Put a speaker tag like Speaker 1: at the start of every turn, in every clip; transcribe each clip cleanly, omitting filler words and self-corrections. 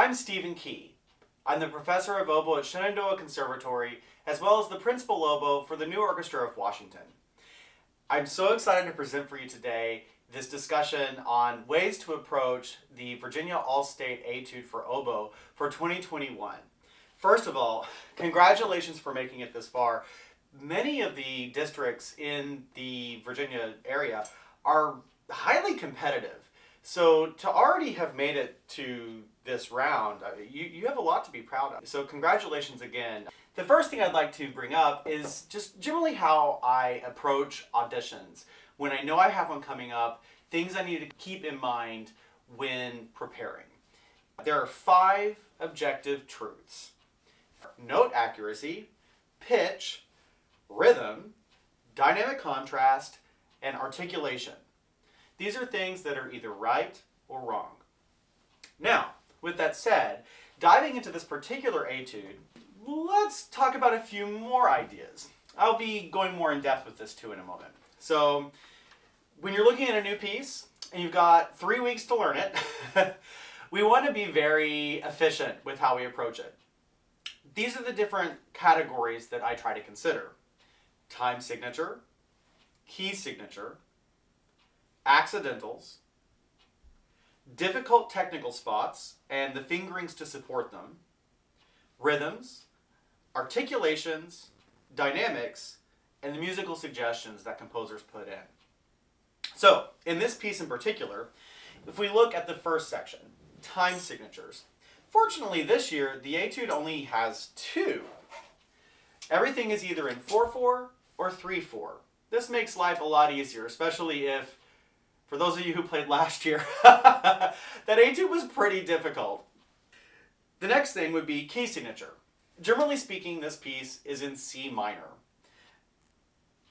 Speaker 1: I'm Stephen Key. I'm the professor of oboe at Shenandoah Conservatory, as well as the principal oboe for the new Orchestra of Washington. I'm so excited to present for you today this discussion on ways to approach the Virginia All-State Etude for Oboe for 2021. First of all, congratulations for making it this far. Many of the districts in the Virginia area are highly competitive. So to already have made it to this round, you have a lot to be proud of. So congratulations again. The first thing I'd like to bring up is just generally how I approach auditions. When I know I have one coming up, things I need to keep in mind when preparing. There are 5 objective truths: note accuracy, pitch, rhythm, dynamic contrast, and articulation. These are things that are either right or wrong. Now, with that said, diving into this particular etude, let's talk about a few more ideas. I'll be going more in depth with this too in a moment. So, when you're looking at a new piece and you've got 3 weeks to learn it, we want to be very efficient with how we approach it. These are the different categories that I try to consider: time signature, key signature, accidentals, difficult technical spots and the fingerings to support them, rhythms, articulations, dynamics, and the musical suggestions that composers put in. So, in this piece in particular, if we look at the first section, time signatures, fortunately this year the etude only has 2. Everything is either in 4/4 or 3/4. This makes life a lot easier, especially if, for those of you who played last year, that etude was pretty difficult. The next thing would be key signature. Generally speaking, this piece is in C minor.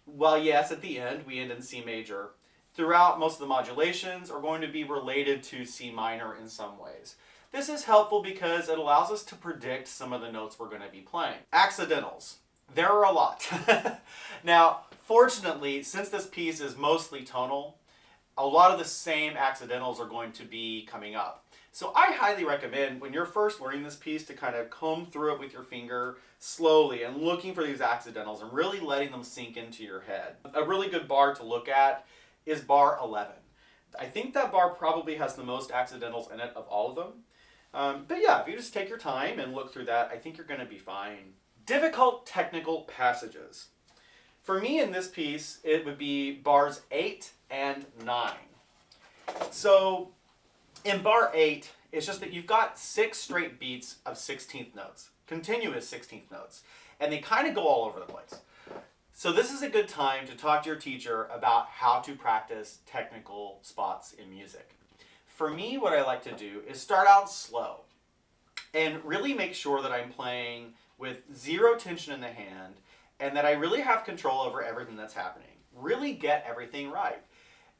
Speaker 1: While yes, at the end we end in C major, throughout most of the modulations are going to be related to C minor in some ways. This is helpful because it allows us to predict some of the notes we're going to be playing. Accidentals. There are a lot. Now, fortunately, since this piece is mostly tonal, a lot of the same accidentals are going to be coming up. So I highly recommend when you're first learning this piece to kind of comb through it with your finger slowly and looking for these accidentals and really letting them sink into your head. A really good bar to look at is bar 11. I think that bar probably has the most accidentals in it of all of them. But yeah, if you just take your time and look through that, I think you're going to be fine. Difficult technical passages. For me in this piece, it would be bars 8 and 9. So in bar 8, it's just that you've got 6 straight beats of 16th notes, continuous 16th notes, and they kind of go all over the place. So this is a good time to talk to your teacher about how to practice technical spots in music. For me, what I like to do is start out slow and really make sure that I'm playing with 0 tension in the hand and that I really have control over everything that's happening. Really get everything right.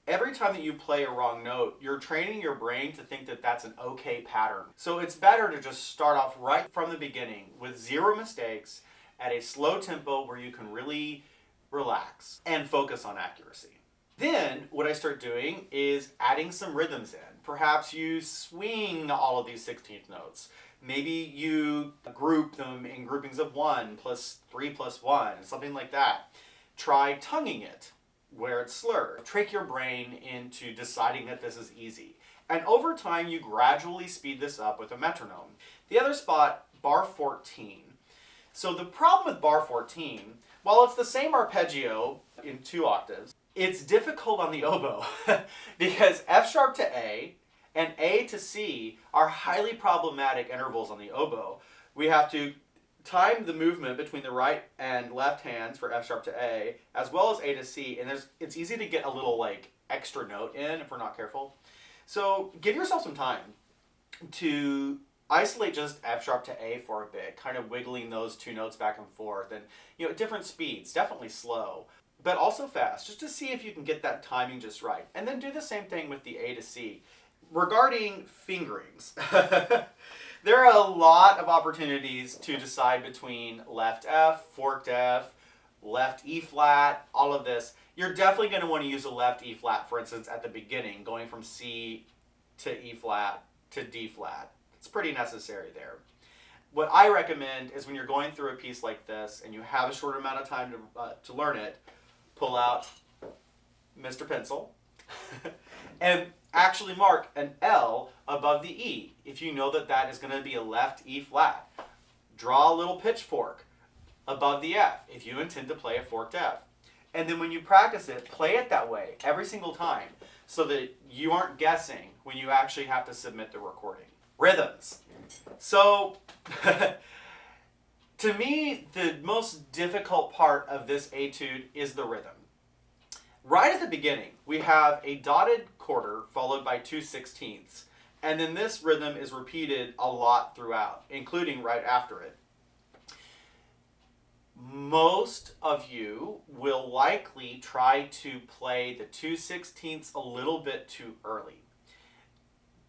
Speaker 1: Every time that you play a wrong note, you're training your brain to think that that's an okay pattern. So it's better to just start off right from the beginning with 0 mistakes at a slow tempo where you can really relax and focus on accuracy. Then what I start doing is adding some rhythms in. Perhaps you swing all of these 16th notes. Maybe you group them in groupings of 1 plus 3 plus 1, something like that. Try tonguing it where it's slurred. Trick your brain into deciding that this is easy. And over time, you gradually speed this up with a metronome. The other spot, bar 14. So the problem with bar 14, while it's the same arpeggio in 2 octaves, it's difficult on the oboe because F sharp to A and A to C are highly problematic intervals on the oboe. We have to time the movement between the right and left hands for F sharp to A, as well as A to C, and it's easy to get a little extra note in if we're not careful. So give yourself some time to isolate just F sharp to A for a bit, kind of wiggling those 2 notes back and forth, and at different speeds, definitely slow, but also fast, just to see if you can get that timing just right. And then do the same thing with the A to C. Regarding fingerings, there are a lot of opportunities to decide between left F, forked F, left E flat, all of this. You're definitely going to want to use a left E flat, for instance, at the beginning, going from C to E flat to D flat. It's pretty necessary there. What I recommend is when you're going through a piece like this and you have a short amount of time to learn it, pull out Mr. Pencil and actually mark an L above the E if you know that that is going to be a left E flat. Draw a little pitchfork above the F if you intend to play a forked F. And then when you practice it, play it that way every single time so that you aren't guessing when you actually have to submit the recording. Rhythms. So, to me, the most difficult part of this etude is the rhythm. Right at the beginning, we have a dotted quarter followed by 2/16, and then this rhythm is repeated a lot throughout, including right after it. Most of you will likely try to play the 2/16 a little bit too early.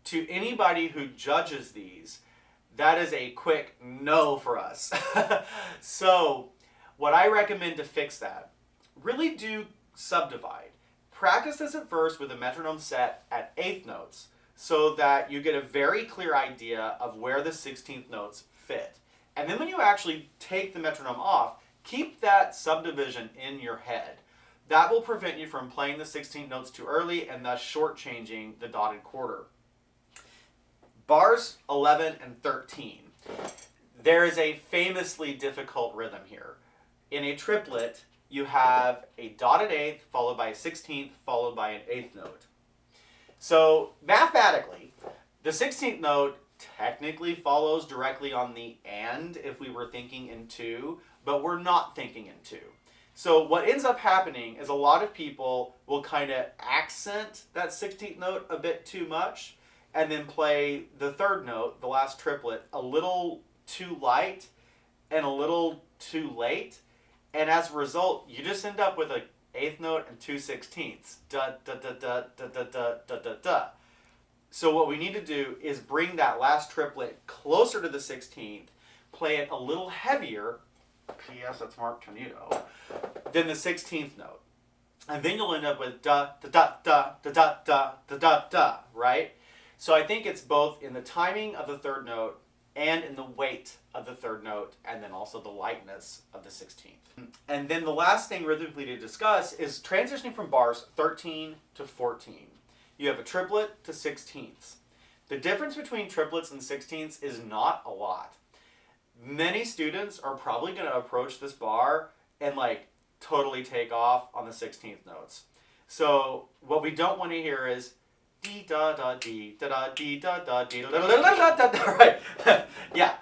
Speaker 1: To anybody who judges these, that is a quick no for us. So, what I recommend to fix that, really do subdivide. Practice this at first with a metronome set at eighth notes so that you get a very clear idea of where the 16th notes fit. And then when you actually take the metronome off, keep that subdivision in your head. That will prevent you from playing the 16th notes too early and thus shortchanging the dotted quarter. Bars 11 and 13. There is a famously difficult rhythm here. In a triplet, you have a dotted eighth followed by a 16th followed by an eighth note. So mathematically, the 16th note technically follows directly on the and if we were thinking in two, but we're not thinking in two. So what ends up happening is a lot of people will kind of accent that 16th note a bit too much and then play the third note, the last triplet, a little too light and a little too late. And as a result, you just end up with an eighth note and 2/16. Da, da, da, da, da, da, da, da, da, da. So what we need to do is bring that last triplet closer to the 16th, play it a little heavier, P.S. that's marked tornado, than the 16th note. And then you'll end up with da, da, da, da, da, da, da, da, da, da, right? So I think it's both in the timing of the third note and in the weight of the third note, and then also the lightness of the 16th. And then the last thing rhythmically to discuss is transitioning from bars 13 to 14. You have a triplet to 16ths. The difference between triplets and 16ths is not a lot. Many students are probably going to approach this bar and like totally take off on the 16th notes. So what we don't want to hear is dee da da dee da da dee da da dee da da da da da. Right? Yeah,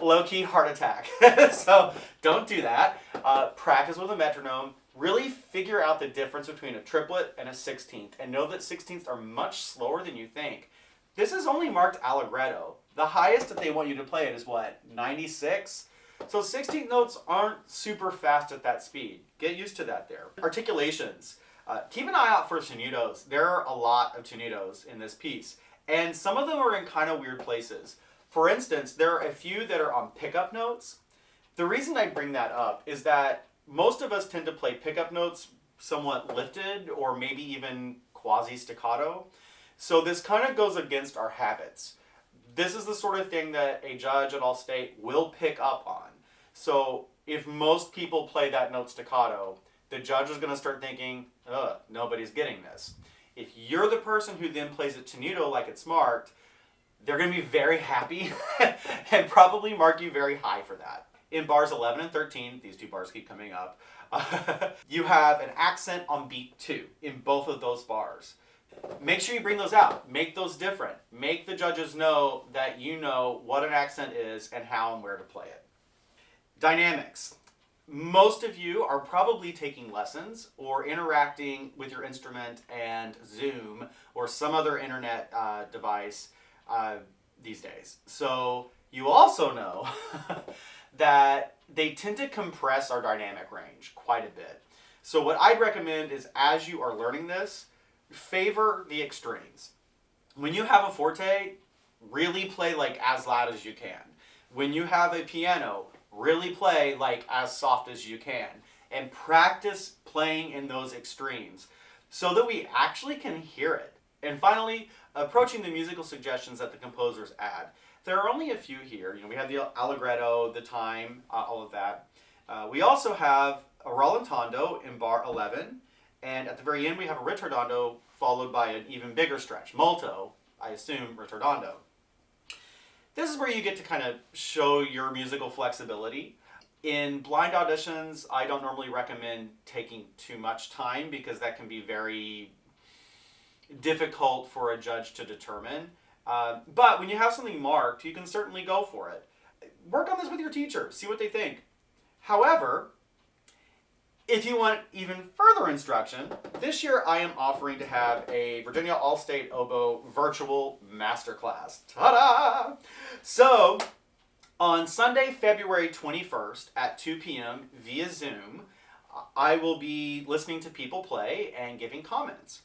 Speaker 1: low key heart attack. So don't do that. Practice with a metronome. Really figure out the difference between a triplet and a 16th, and know that 16ths are much slower than you think. This is only marked allegretto. The highest that they want you to play it is what, 96? So 16th notes aren't super fast at that speed. Get used to that there. Articulations. Keep an eye out for tenutos. There are a lot of tenutos in this piece, and some of them are in kind of weird places. For instance, there are a few that are on pickup notes. The reason I bring that up is that most of us tend to play pickup notes somewhat lifted or maybe even quasi-staccato. So this kind of goes against our habits. This is the sort of thing that a judge at All-State will pick up on. So if most people play that note staccato, the judge is going to start thinking, ugh, nobody's getting this. If you're the person who then plays it tenuto like it's marked, they're going to be very happy and probably mark you very high for that. In bars 11 and 13, these two bars keep coming up, you have an accent on beat 2 in both of those bars. Make sure you bring those out. Make those different. Make the judges know that you know what an accent is and how and where to play it. Dynamics. Most of you are probably taking lessons or interacting with your instrument and Zoom or some other internet device these days. So you also know that they tend to compress our dynamic range quite a bit. So what I'd recommend is, as you are learning this, favor the extremes. When you have a forte, really play like as loud as you can. When you have a piano, really play like as soft as you can. And practice playing in those extremes so that we actually can hear it. And finally, approaching the musical suggestions that the composers add. There are only a few here. We have the Allegretto, the time, all of that. We also have a rallentando in bar 11, and at the very end we have a ritardando followed by an even bigger stretch. Molto, I assume, ritardando. This is where you get to kind of show your musical flexibility. In blind auditions, I don't normally recommend taking too much time because that can be very difficult for a judge to determine. But when you have something marked, you can certainly go for it. Work on this with your teacher, see what they think. However, if you want even further instruction, this year I am offering to have a Virginia All-State Oboe virtual masterclass. Ta-da! So, on Sunday, February 21st at 2 p.m. via Zoom, I will be listening to people play and giving comments.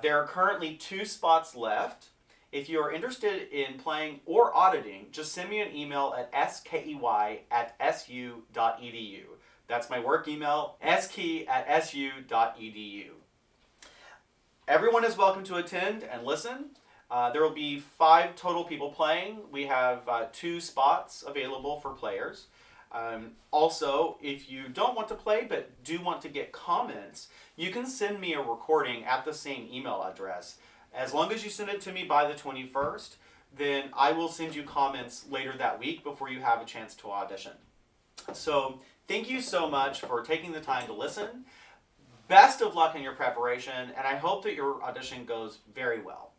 Speaker 1: There are currently 2 spots left. If you are interested in playing or auditing, just send me an email at skey@su.edu. That's my work email, skey@su.edu. Everyone is welcome to attend and listen. There will be 5 total people playing. We have 2 spots available for players. Also, if you don't want to play but do want to get comments, you can send me a recording at the same email address. As long as you send it to me by the 21st, then I will send you comments later that week before you have a chance to audition. So thank you so much for taking the time to listen. Best of luck in your preparation, and I hope that your audition goes very well.